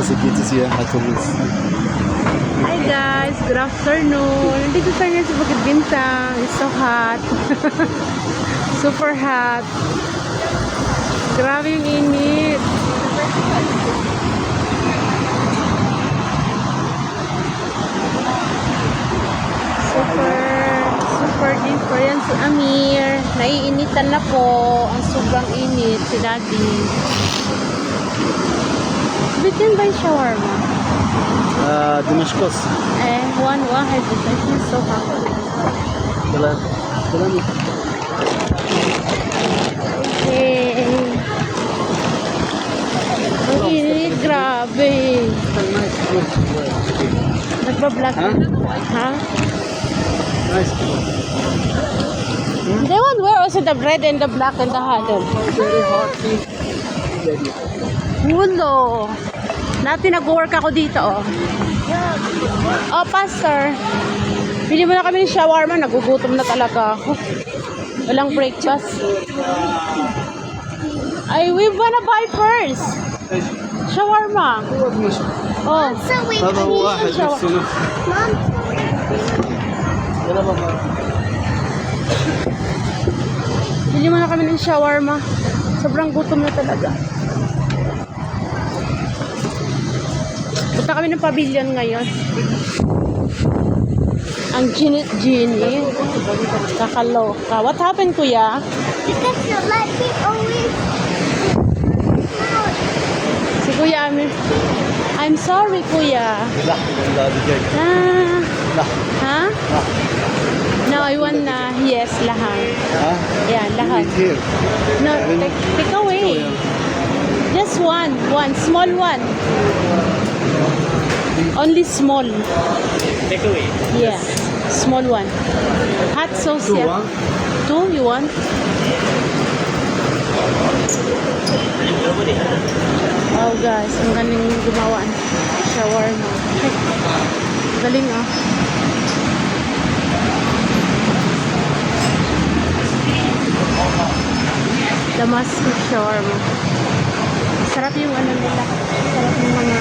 securities here at police. Hi guys, good afternoon. Nandito tayo sa Bukid Bintang. It's so hot. Super hot. Grabe yung init. Super deeper yan si Amir. Naiinitan na po. Ang sobrang init si Daddy. We can buy shawarma. Damascus. One واحد بس I feel so hot. Salam. Okay. Ang init, grabe. Nagbablog ka? Ha? Nice. They want wear also the red and the black and the huddle. Very hot. Hulo. Natin nag-work ako dito, oh. Oh, pastor. Pili mo na kami ng shawarma. Nagugutom na talaga ako. Walang breakfast. We wanna buy first. Shawarma. Oh. هذا هو واحد نفسه نفس. يلا بابا. Pili mo na kami ng shawarma. Sobrang gutom na talaga. Punta kami ng pavilion ngayon. Ang Genie. Kakaloka. What happened, kuya? Because you let me always. Si Kuya Amir. I'm sorry, kuya. لا لا دقيقة. Ah. لا. Ha? No, I want na. Yes, lahat. ها؟ Yeah, lahat. Here. No, take away. Just one. Small one. Only small. Take away. Yeah. Small one. Hot sauce, Two, yeah. huh? Two, you want? Oh guys, ang galing gumawa ng shawarma. Galing ah. Damascus shawarma. Sarap yung ano nila. Sarap yung mga...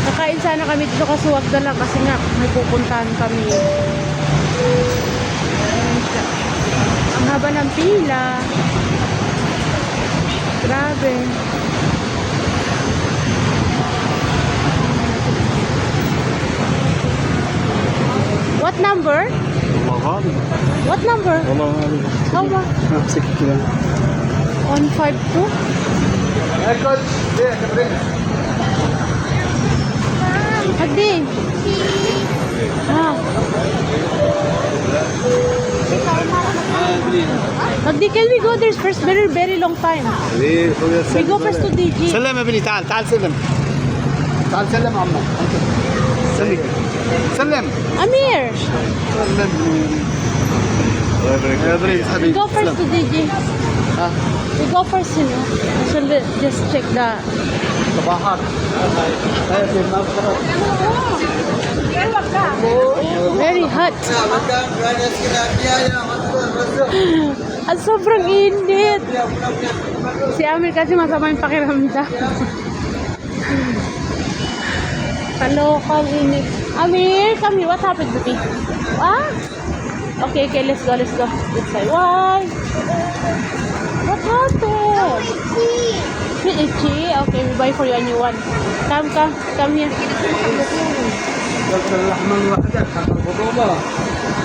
Nakain sana kami dito kaso wag na lang kasi nga may pupuntahan kami. Ayan siya. Ang haba ng pila. Grabe. What number? والله غالي. What number? والله غالي. How much? امسك كذا. 152? Hadi. Ah. Hadi, can we go there first? Very long time. We go first to DG. سلم يا ابني تعال سلم. تعال سلم عمو. سلم. سلم. Amir, سلم. يا ابني we go first to DG. ها We go first, you know. So just check the... صباحك. Very hot. At sobrang init. Si Amir kasi masama yung pakiramdam. Kalokang init. Amir, come here. What happened, baby? Ah? Okay, let's go. Let's say, why? What happened? Itchy? Okay, we buy for you a new one. Come here. اللحمة الواحدة حق الخطوبة.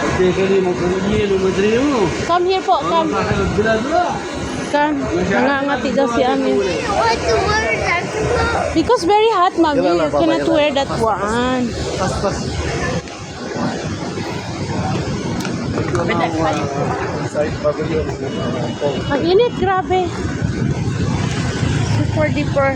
البيكري مصريين ومدري Come here po, come. البلاد لا. Come. Nangangati daw si Amir. What the word that's Because very hot, mommy. You cannot wear that one. بس. Ang init, grabe. Super deeper.